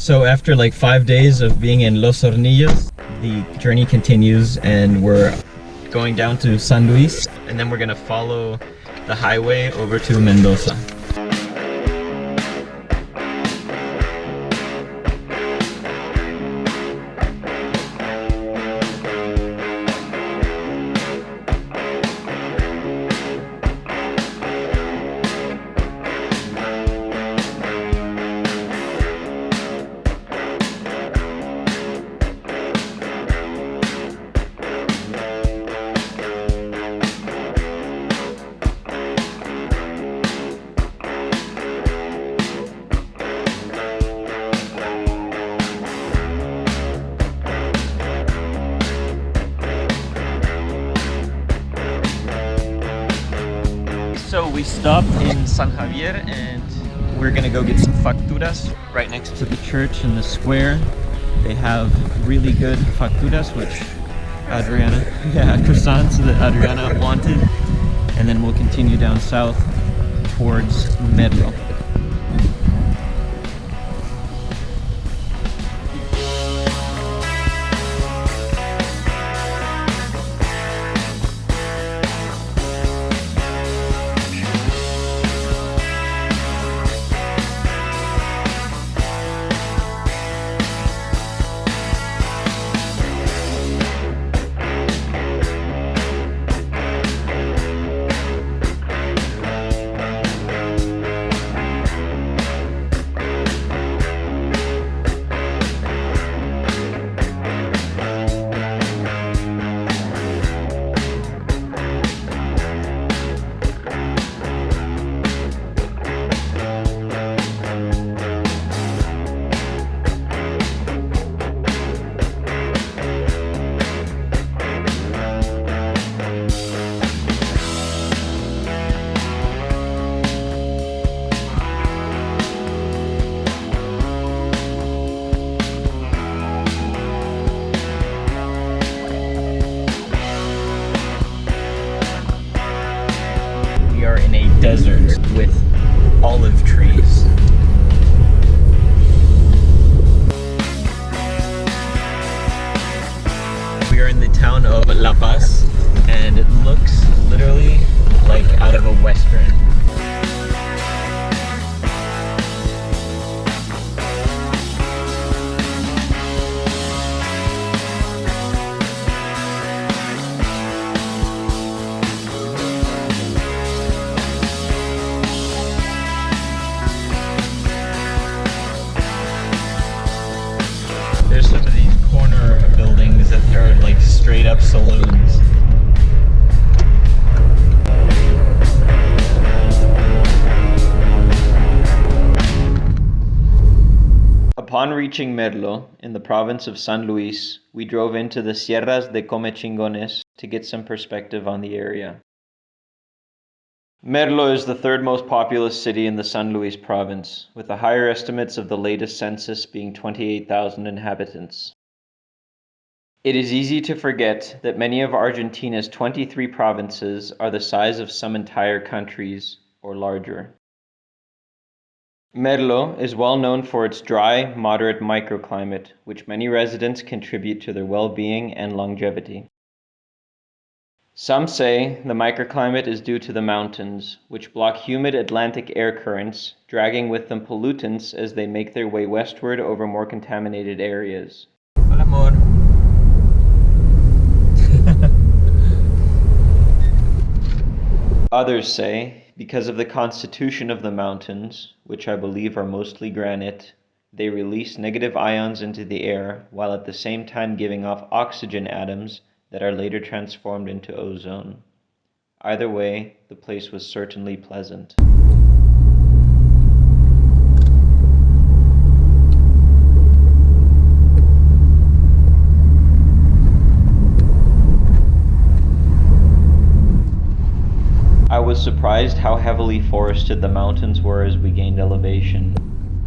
So after like 5 days of being in Los Hornillos, the journey continues and we're going down to San Luis, and then we're gonna follow the highway over to Mendoza. So we stopped in San Javier and we're gonna go get some facturas right next to the church in the square. They have really good facturas, which croissants that Adriana wanted. And then we'll continue down south towards Merlo. Desert with olive trees. We are in the town of La Paz and it looks literally like out of a western. There's some of these corner buildings that are like straight up saloons. Upon reaching Merlo, in the province of San Luis, we drove into the Sierras de Comechingones to get some perspective on the area. Merlo is the third most populous city in the San Luis province, with the higher estimates of the latest census being 28,000 inhabitants. It is easy to forget that many of Argentina's 23 provinces are the size of some entire countries or larger. Merlo is well known for its dry, moderate microclimate, which many residents contribute to their well-being and longevity. Some say the microclimate is due to the mountains, which block humid Atlantic air currents, dragging with them pollutants as they make their way westward over more contaminated areas. Hola, amor. Others say, because of the constitution of the mountains, which I believe are mostly granite, they release negative ions into the air while at the same time giving off oxygen atoms that are later transformed into ozone. Either way, the place was certainly pleasant. I was surprised how heavily forested the mountains were as we gained elevation.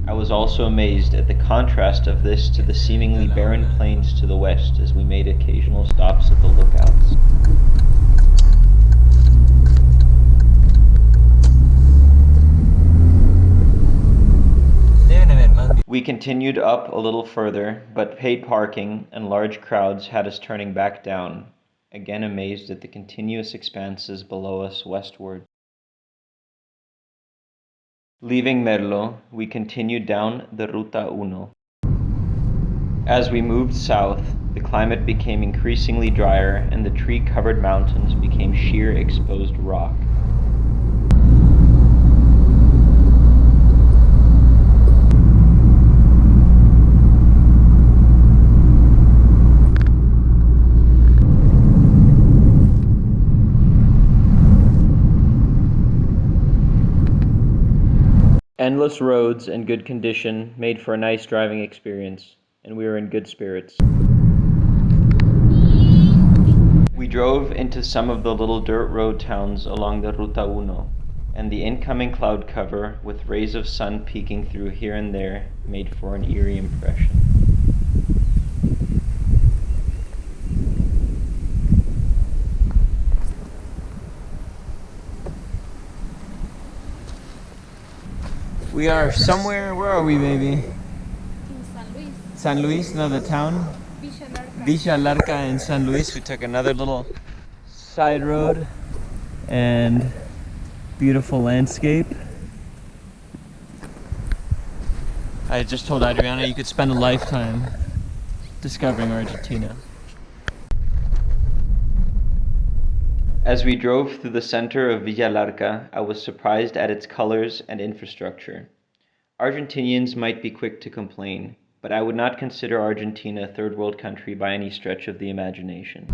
I was also amazed at the contrast of this to the seemingly barren plains to the west as we made occasional stops at the lookouts. We continued up a little further, but paid parking and large crowds had us turning back down, again amazed at the continuous expanses below us westward. Leaving Merlo, we continued down the Ruta 1. As we moved south, the climate became increasingly drier and the tree-covered mountains became sheer exposed rock. Endless roads and good condition made for a nice driving experience, and we were in good spirits. We drove into some of the little dirt road towns along the Ruta 1, and the incoming cloud cover, with rays of sun peeking through here and there, made for an eerie impression. We are somewhere, where are we, baby? In San Luis. San Luis, no, the town? Villa Larca. Villa Larca in San Luis. We took another little side road and beautiful landscape. I just told Adriana you could spend a lifetime discovering Argentina. As we drove through the center of Villa Larca, I was surprised at its colors and infrastructure. Argentinians might be quick to complain, but I would not consider Argentina a third world country by any stretch of the imagination.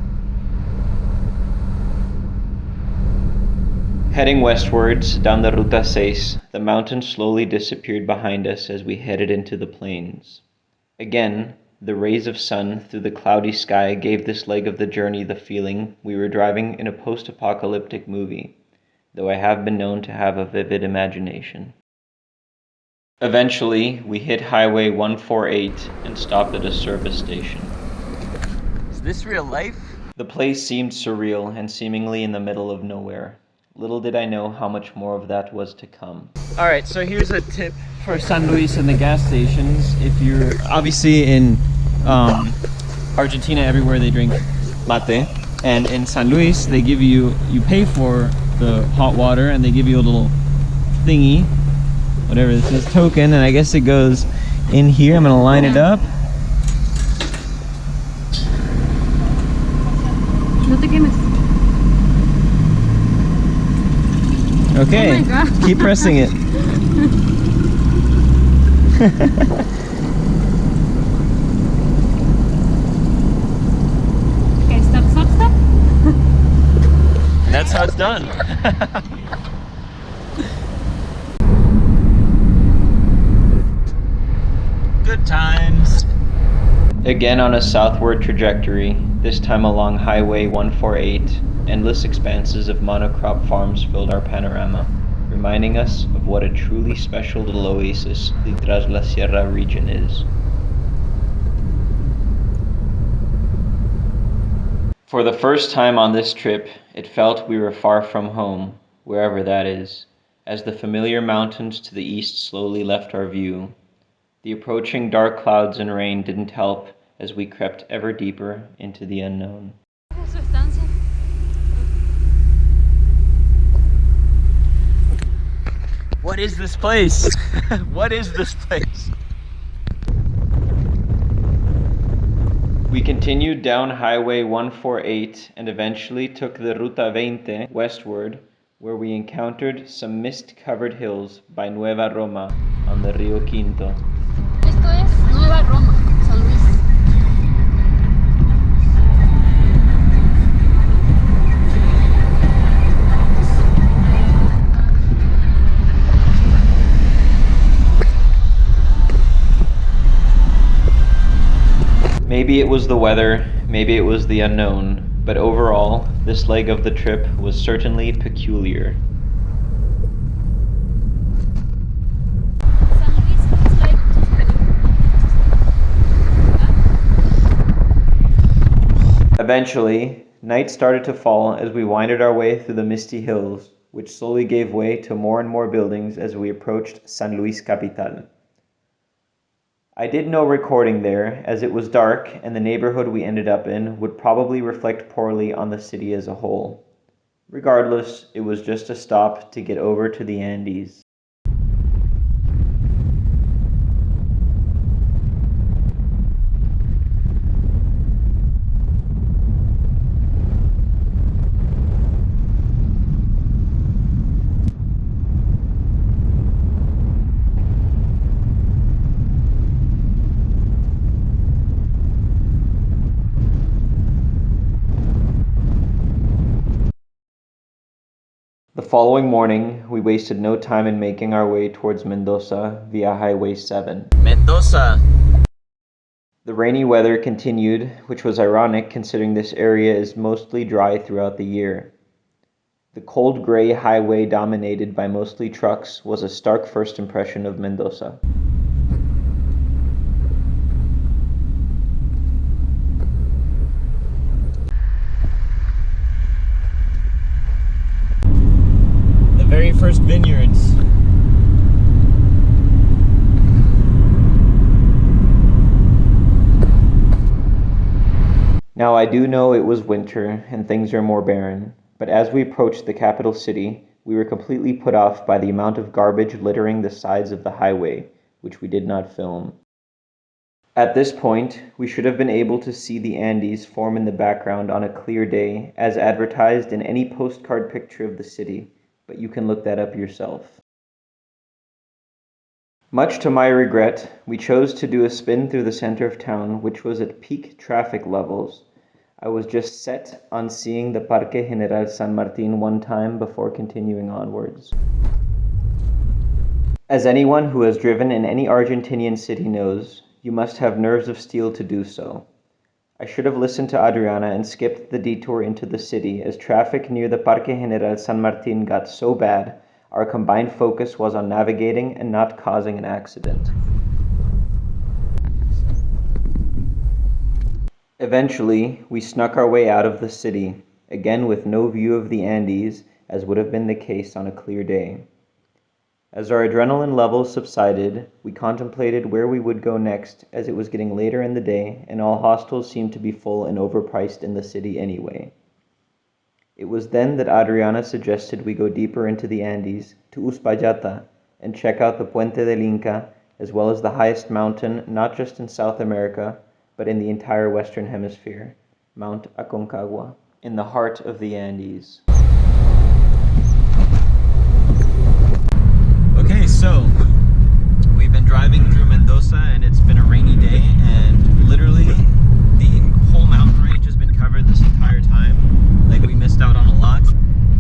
Heading westwards down the Ruta 6, the mountains slowly disappeared behind us as we headed into the plains. Again, the rays of sun through the cloudy sky gave this leg of the journey the feeling we were driving in a post-apocalyptic movie, though I have been known to have a vivid imagination. Eventually, we hit Highway 148 and stopped at a service station. Is this real life? The place seemed surreal and seemingly in the middle of nowhere. Little did I know how much more of that was to come. Alright, so here's a tip for San Luis and the gas stations. If you're obviously in Argentina, everywhere they drink mate. And in San Luis, they give you pay for the hot water and they give you a little thingy, whatever this is, token, and I guess it goes in here. I'm gonna line it up. No te quemes. Okay, oh my God. Keep pressing it. Okay, stop. And that's how it's done. Good times. Again on a southward trajectory, this time along Highway 148, endless expanses of monocrop farms filled our panorama, reminding us of what a truly special little oasis the Traslasierra region is. For the first time on this trip, it felt we were far from home, wherever that is, as the familiar mountains to the east slowly left our view. The approaching dark clouds and rain didn't help as we crept ever deeper into the unknown. What is this place? What is this place? We continued down Highway 148 and eventually took the Ruta 20 westward, where we encountered some mist-covered hills by Nueva Roma on the Rio Quinto. Esto es Nueva Roma, San Luis. Maybe it was the weather, maybe it was the unknown, but overall, this leg of the trip was certainly peculiar. San Luis looks like Eventually, night started to fall as we winded our way through the misty hills, which slowly gave way to more and more buildings as we approached San Luis Capital. I did no recording there, as it was dark and the neighborhood we ended up in would probably reflect poorly on the city as a whole. Regardless, it was just a stop to get over to the Andes. The following morning, we wasted no time in making our way towards Mendoza via Highway 7. Mendoza! The rainy weather continued, which was ironic considering this area is mostly dry throughout the year. The cold gray highway dominated by mostly trucks was a stark first impression of Mendoza. Very first vineyards. Now I do know it was winter and things are more barren, but as we approached the capital city, we were completely put off by the amount of garbage littering the sides of the highway, which we did not film. At this point, we should have been able to see the Andes form in the background on a clear day, as advertised in any postcard picture of the city, but you can look that up yourself. Much to my regret, we chose to do a spin through the center of town, which was at peak traffic levels. I was just set on seeing the Parque General San Martin one time before continuing onwards. As anyone who has driven in any Argentinian city knows, you must have nerves of steel to do so. I should have listened to Adriana and skipped the detour into the city, as traffic near the Parque General San Martin got so bad, our combined focus was on navigating and not causing an accident. Eventually, we snuck our way out of the city, again with no view of the Andes, as would have been the case on a clear day. As our adrenaline levels subsided, we contemplated where we would go next, as it was getting later in the day and all hostels seemed to be full and overpriced in the city anyway. It was then that Adriana suggested we go deeper into the Andes, to Uspallata, and check out the Puente del Inca, as well as the highest mountain not just in South America, but in the entire Western Hemisphere, Mount Aconcagua, in the heart of the Andes. Okay, so we've been driving through Mendoza and it's been a rainy day, and literally the whole mountain range has been covered this entire time. Like, we missed out on a lot,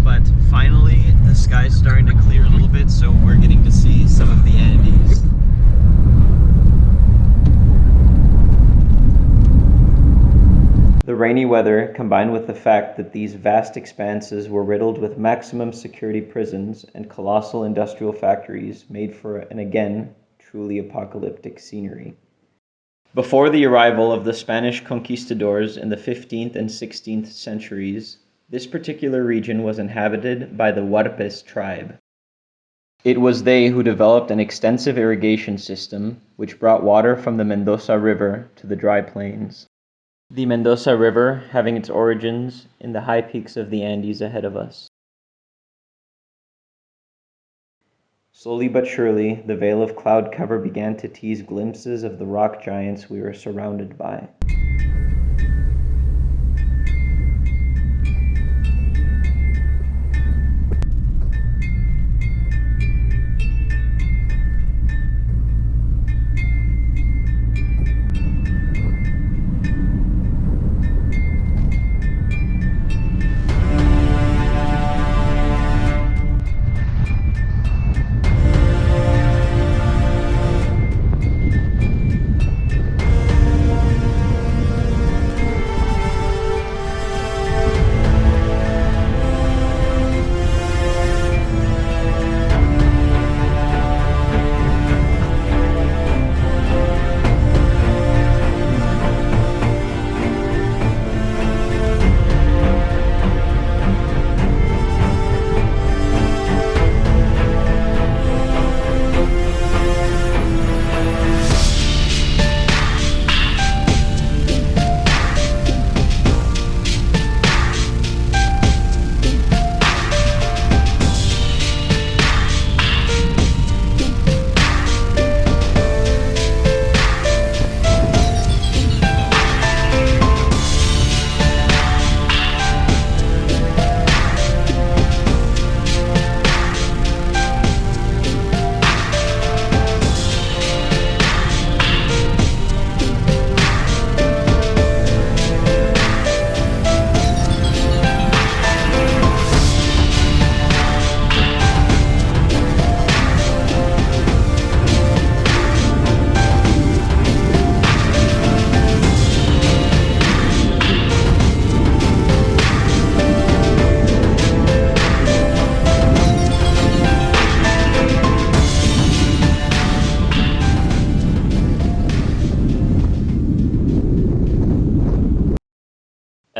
but finally the sky's starting to clear a little bit, so we're getting to see some of the Andes. The rainy weather, combined with the fact that these vast expanses were riddled with maximum security prisons and colossal industrial factories, made for an again truly apocalyptic scenery. Before the arrival of the Spanish conquistadors in the 15th and 16th centuries, this particular region was inhabited by the Huarpes tribe. It was they who developed an extensive irrigation system, which brought water from the Mendoza River to the dry plains. The Mendoza River having its origins in the high peaks of the Andes ahead of us. Slowly but surely, the veil of cloud cover began to tease glimpses of the rock giants we were surrounded by.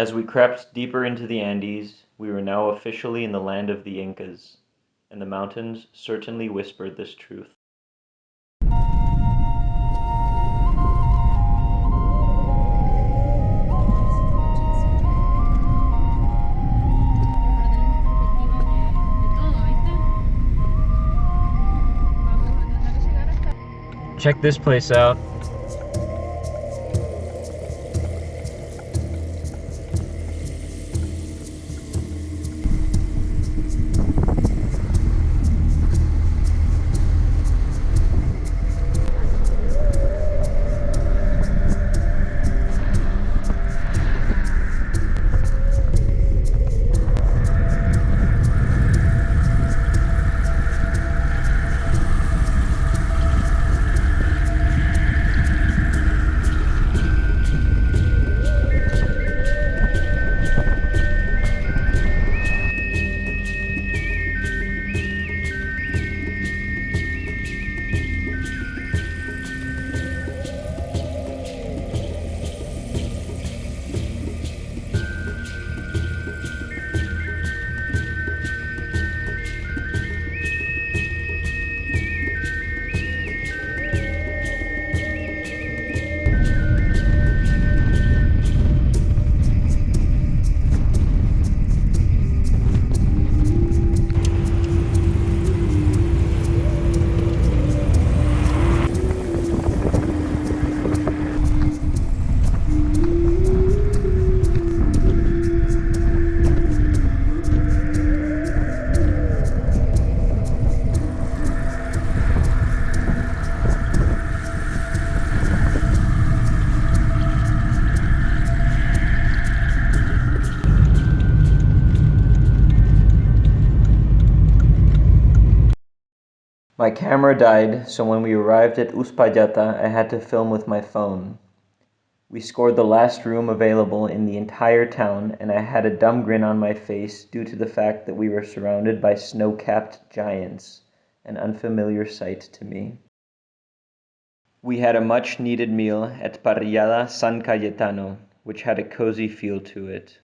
As we crept deeper into the Andes, we were now officially in the land of the Incas, and the mountains certainly whispered this truth. Check this place out. My camera died, so when we arrived at Uspallata, I had to film with my phone. We scored the last room available in the entire town, and I had a dumb grin on my face due to the fact that we were surrounded by snow-capped giants, an unfamiliar sight to me. We had a much-needed meal at Parrillada San Cayetano, which had a cozy feel to it.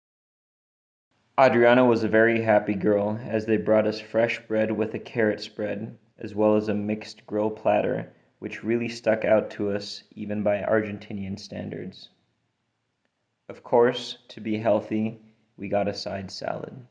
Adriana was a very happy girl, as they brought us fresh bread with a carrot spread, as well as a mixed grill platter, which really stuck out to us even by Argentinian standards. Of course, to be healthy, we got a side salad.